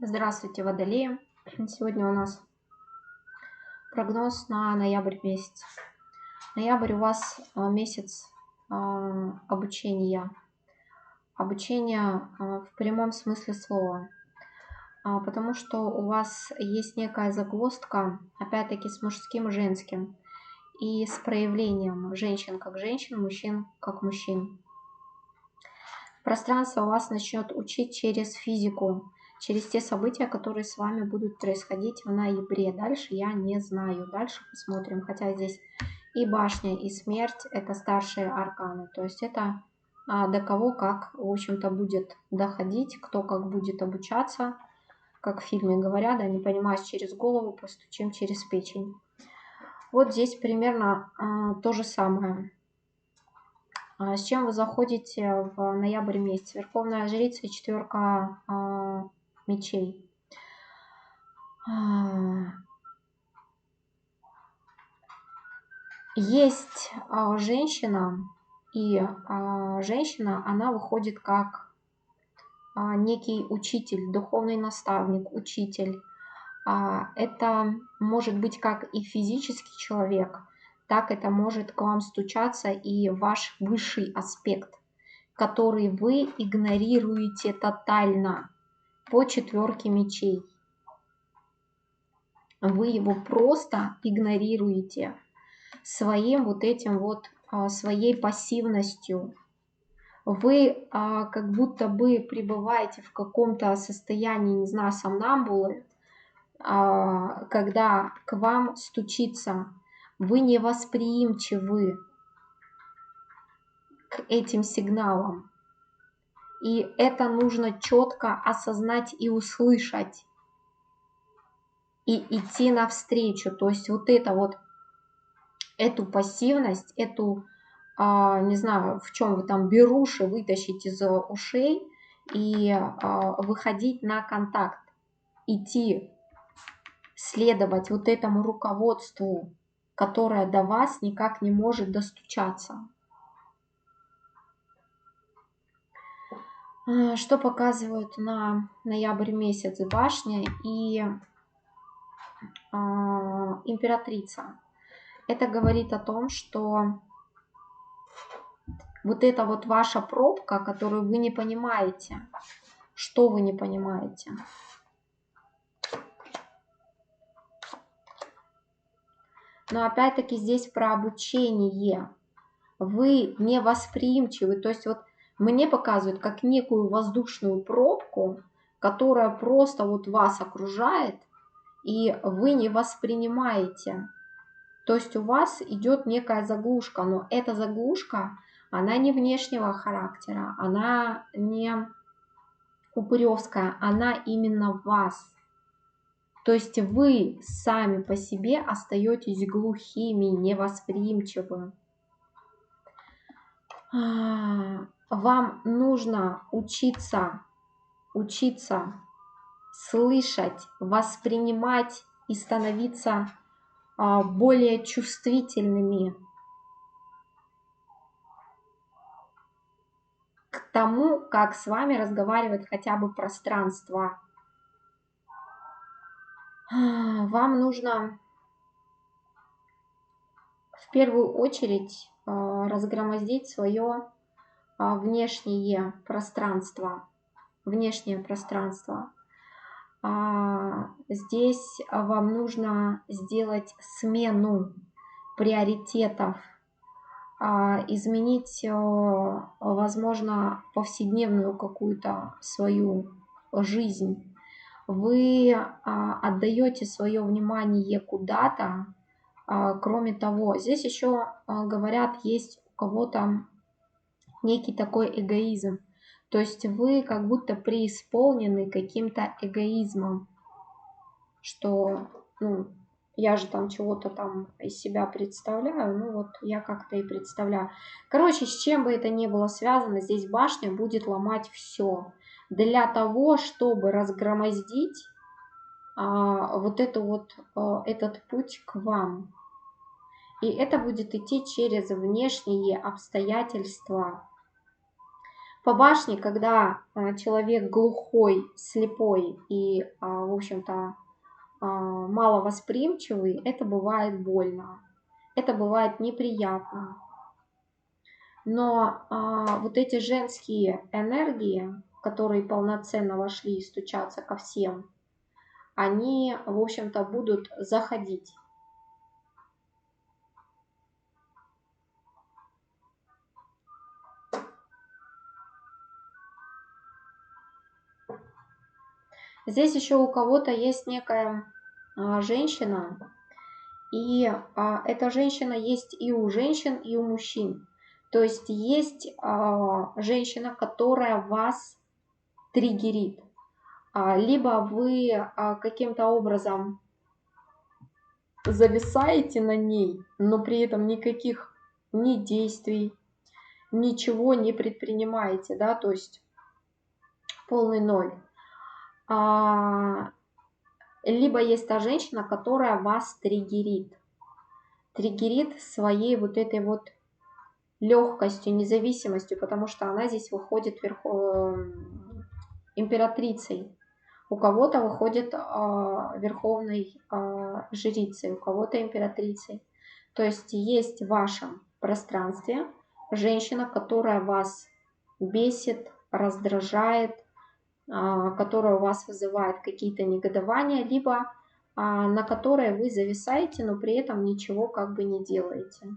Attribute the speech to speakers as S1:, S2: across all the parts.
S1: Здравствуйте, Водолеи! Сегодня у нас прогноз на ноябрь месяц. Ноябрь у вас месяц обучения. Обучение в прямом смысле слова. Потому что у вас есть некая загвоздка, опять-таки с мужским и женским. И с проявлением женщин как женщин, мужчин как мужчин. Пространство у вас начнет учить через физику, через те события, которые с вами будут происходить в ноябре. Дальше я не знаю, дальше посмотрим. Хотя здесь и башня, и смерть – это старшие арканы. То есть это до кого как, в общем-то, будет доходить, кто как будет обучаться. Как в фильме говорят, да, не понимаешь через голову, постучим через печень. Вот здесь примерно то же самое. С чем вы заходите в ноябрь месяц? Верховная жрица и четверка мечей. Есть женщина, и женщина, она выходит как некий учитель, духовный наставник, учитель. Это может быть как и физический человек, так это может к вам стучаться и ваш высший аспект, который вы игнорируете тотально по четверке мечей. Вы его просто игнорируете своим вот этим вот, своей пассивностью. Вы как будто бы пребываете в каком-то состоянии, не знаю, сомнамбулы, когда к вам стучится. Вы невосприимчивы к этим сигналам. И это нужно четко осознать и услышать. И идти навстречу. То есть вот это вот, эту пассивность, эту, не знаю, в чем вы там беруши вытащить из ушей и выходить на контакт. Идти, следовать вот этому руководству, которое до вас никак не может достучаться. Что показывают на ноябрь месяц башня и императрица? Это говорит о том, что вот эта вот ваша пробка, которую вы не понимаете, что вы не понимаете. Но опять-таки здесь про обучение. Вы не восприимчивы, то есть вот мне показывают как некую воздушную пробку, которая просто вот вас окружает, и вы не воспринимаете. То есть у вас идет некая заглушка, но эта заглушка, она не внешнего характера, она не упыревская, она именно в вас. То есть вы сами по себе остаетесь глухими, невосприимчивыми. Вам нужно учиться слышать, воспринимать и становиться более чувствительными к тому, как с вами разговаривает хотя бы пространство. Вам нужно в первую очередь разгромоздить свое внешнее пространство. Здесь вам нужно сделать смену приоритетов, изменить, возможно, повседневную какую-то свою жизнь. Вы отдаете свое внимание куда-то. Кроме того, здесь еще говорят, есть у кого-то некий такой эгоизм. То есть вы как будто преисполнены каким-то эгоизмом, что, ну, я же там чего-то там из себя представляю, ну вот я как-то и представляю. Короче, с чем бы это ни было связано, здесь башня будет ломать все для того, чтобы разгромоздить вот этот путь к вам. И это будет идти через внешние обстоятельства. По башне, когда человек глухой, слепой и, в общем-то, маловосприимчивый, это бывает больно, это бывает неприятно. Но вот эти женские энергии, которые полноценно вошли и стучатся ко всем, они, в общем-то, будут заходить. Здесь еще у кого-то есть некая женщина, и эта женщина есть и у женщин, и у мужчин. То есть есть женщина, которая вас триггерит. Либо вы каким-то образом зависаете на ней, но при этом никаких ни действий, ничего не предпринимаете, да, то есть полный ноль. Либо есть та женщина, которая вас триггерит. Триггерит своей вот этой вот легкостью, независимостью, потому что она здесь выходит императрицей. У кого-то выходит верховной жрицей, у кого-то императрицей. То есть в вашем пространстве женщина, которая вас бесит, раздражает, которая у вас вызывает какие-то негодования, либо на которой вы зависаете, но при этом ничего как бы не делаете.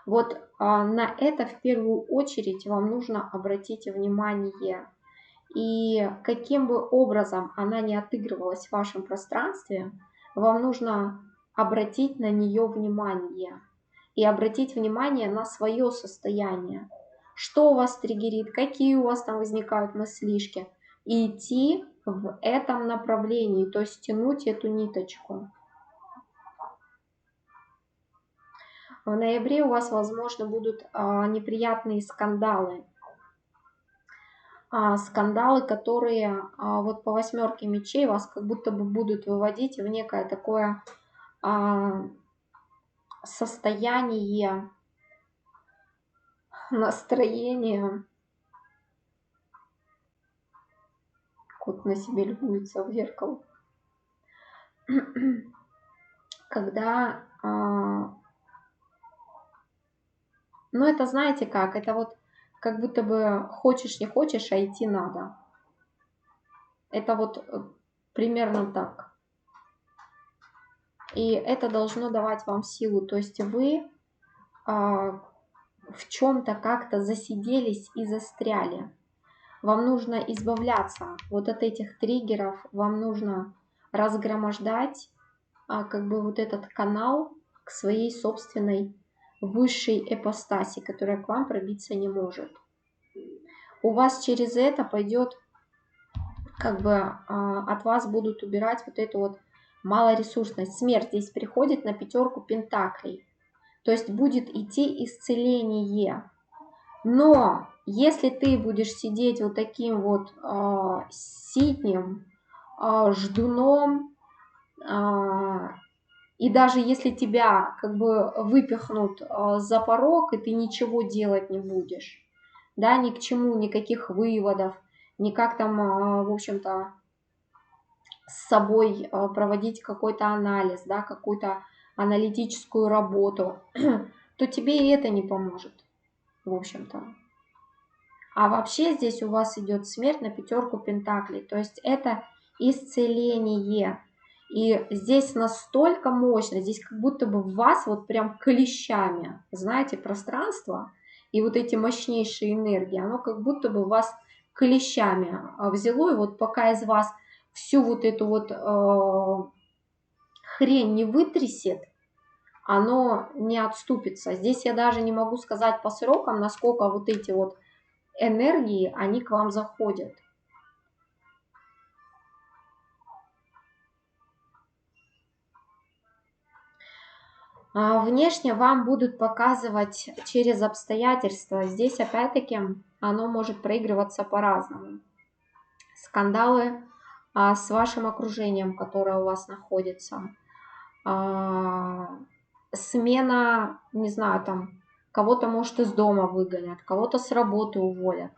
S1: Вот на это в первую очередь вам нужно обратить внимание. И каким бы образом она ни отыгрывалась в вашем пространстве, вам нужно обратить на нее внимание. И обратить внимание на свое состояние. Что у вас триггерит, какие у вас там возникают мыслишки. И идти в этом направлении, то есть тянуть эту ниточку. В ноябре у вас, возможно, будут неприятные скандалы. Скандалы, которые вот по 8 мечей вас как будто бы будут выводить в некое такое состояние, настроение. Кот на себе любуется в зеркало. Когда, ну это знаете как, это вот как будто бы хочешь не хочешь, а идти надо. Это вот примерно так. И это должно давать вам силу. То есть вы в чем-то как-то засиделись и застряли. Вам нужно избавляться вот от этих триггеров, вам нужно разгромождать как бы вот этот канал к своей собственной высшей ипостаси, которая к вам пробиться не может. У вас через это пойдет, как бы от вас будут убирать вот эту вот малоресурсность. Смерть здесь приходит на 5 пентаклей. То есть будет идти исцеление. Но если ты будешь сидеть вот таким вот ситнем, ждуном, и даже если тебя как бы выпихнут за порог, и ты ничего делать не будешь, да, ни к чему, никаких выводов, никак там, в общем-то, с собой проводить какой-то анализ, да, какую-то аналитическую работу, то тебе и это не поможет, в общем-то. А вообще здесь у вас идет смерть на 5 пентаклей, то есть это исцеление. И здесь настолько мощно, здесь как будто бы в вас вот прям клещами, знаете, пространство и вот эти мощнейшие энергии, оно как будто бы вас клещами взяло, и вот пока из вас всю вот эту вот хрень не вытрясет, оно не отступится. Здесь я даже не могу сказать по срокам, насколько вот эти вот энергии, они к вам заходят. Внешне вам будут показывать через обстоятельства. Здесь опять-таки оно может проигрываться по-разному. Скандалы с вашим окружением, которое у вас находится. Смена, не знаю, там кого-то, может, из дома выгонят, кого-то с работы уволят,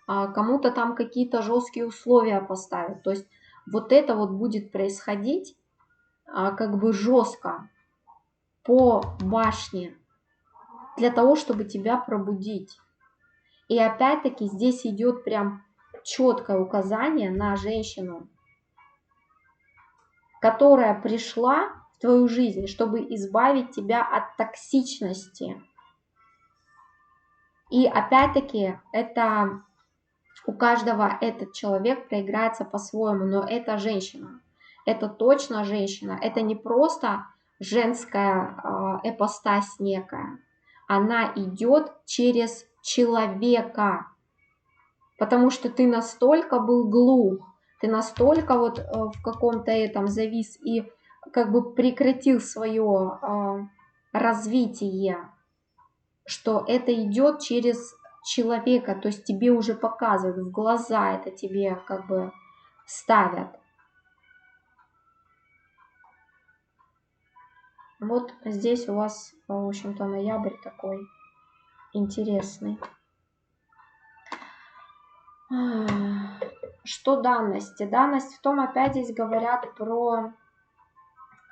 S1: кому-то там какие-то жесткие условия поставят. То есть вот это вот будет происходить как бы жестко по башне для того, чтобы тебя пробудить. И опять-таки здесь идет прям четкое указание на женщину, которая пришла в твою жизнь, чтобы избавить тебя от токсичности. И опять-таки это у каждого этот человек проиграется по-своему, но это женщина. Это точно женщина. Это не просто женская ипостась некая. Она идет через человека. Потому что ты настолько был глух, ты настолько вот в каком-то этом завис и как бы прекратил свое развитие, что это идет через человека, то есть тебе уже показывают в глаза, это тебе как бы ставят. Вот здесь у вас, в общем-то, ноябрь такой интересный. Что данности? Данность в том, опять здесь говорят про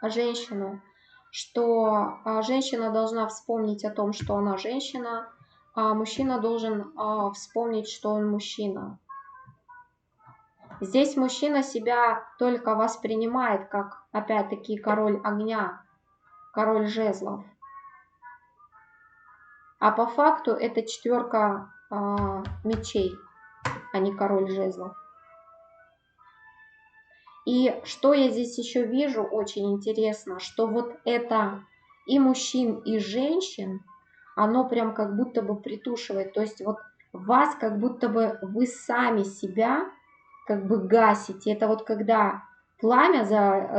S1: женщину, что женщина должна вспомнить о том, что она женщина, а мужчина должен вспомнить, что он мужчина. Здесь мужчина себя только воспринимает как, опять-таки, король огня, король жезлов. А по факту это четверка мечей, а не король жезлов. И что я здесь еще вижу, очень интересно, что вот это и мужчин, и женщин, оно прям как будто бы притушивает. То есть вот вас как будто бы вы сами себя как бы гасите. Это вот когда пламя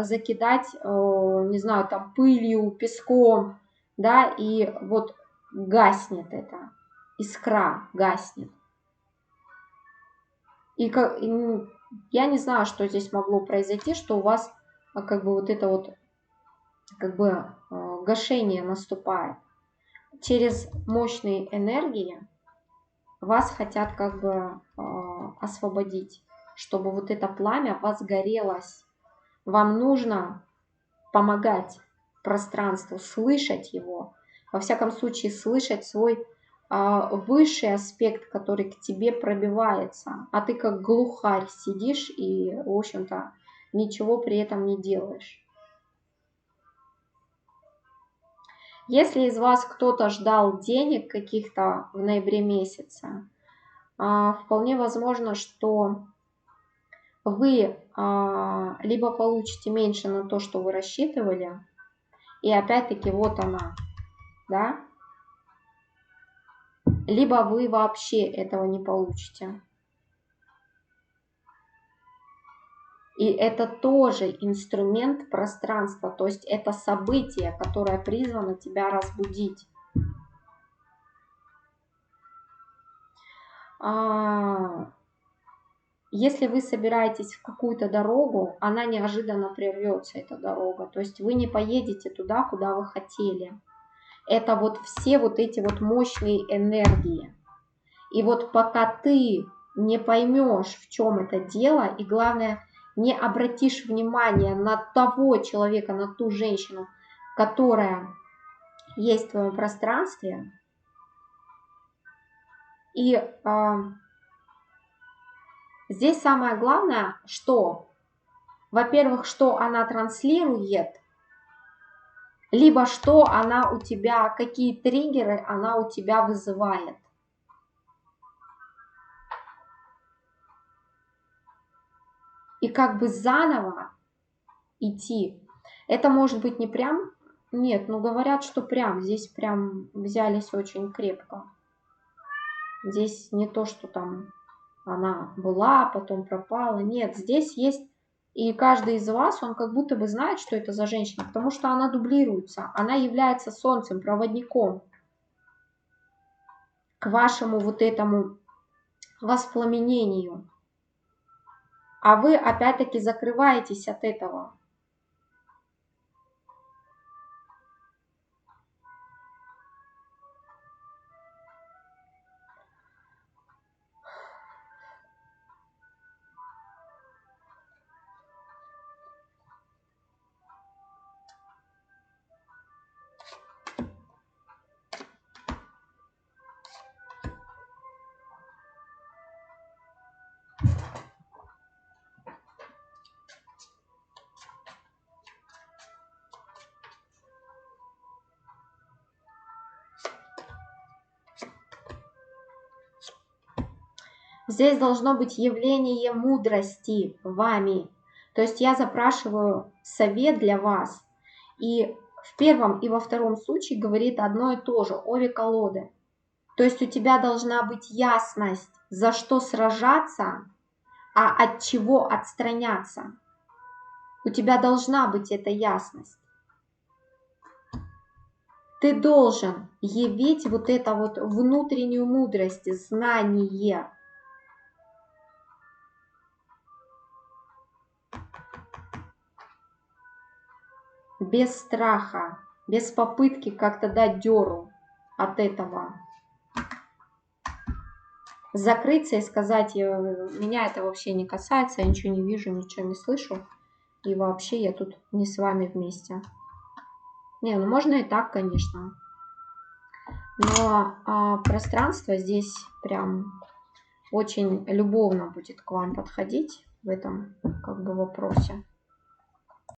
S1: закидать, не знаю, там пылью, песком, да, и вот гаснет это, искра гаснет. И я не знаю, что здесь могло произойти, что у вас как бы вот это вот как бы гашение наступает. Через мощные энергии вас хотят как бы освободить, чтобы вот это пламя возгорелось. Вам нужно помогать пространству, слышать его, во всяком случае слышать свой высший аспект, который к тебе пробивается, а ты как глухарь сидишь и, в общем-то, ничего при этом не делаешь. Если из вас кто-то ждал денег каких-то в ноябре месяце, вполне возможно, что вы либо получите меньше на то, что вы рассчитывали, и опять-таки вот она, да, либо вы вообще этого не получите. И это тоже инструмент пространства, то есть это событие, которое призвано тебя разбудить. Если вы собираетесь в какую-то дорогу, она неожиданно прервется, эта дорога. То есть вы не поедете туда, куда вы хотели. Это вот все вот эти вот мощные энергии. И вот пока ты не поймешь, в чем это дело, и главное, не обратишь внимание на того человека, на ту женщину, которая есть в твоем пространстве, и здесь самое главное, что, во-первых, что она транслирует, либо что она у тебя, какие триггеры она у тебя вызывает. И как бы заново идти. Это может быть не прям, нет, ну говорят, что прям, здесь прям взялись очень крепко. Здесь не то, что там она была, потом пропала. Нет, здесь есть, и каждый из вас, он как будто бы знает, что это за женщина, потому что она дублируется. Она является солнцем, проводником к вашему вот этому воспламенению. А вы опять-таки закрываетесь от этого. Здесь должно быть явление мудрости вами. То есть я запрашиваю совет для вас. И в первом и во втором случае говорит одно и то же, обе колоды. То есть у тебя должна быть ясность, за что сражаться, а от чего отстраняться. У тебя должна быть эта ясность. Ты должен явить вот это вот внутреннюю мудрость, знание. Без страха, без попытки как-то дать дёру от этого. Закрыться и сказать, меня это вообще не касается, я ничего не вижу, ничего не слышу. И вообще я тут не с вами вместе. Не, ну можно и так, конечно. Но пространство здесь прям очень любовно будет к вам подходить в этом как бы вопросе.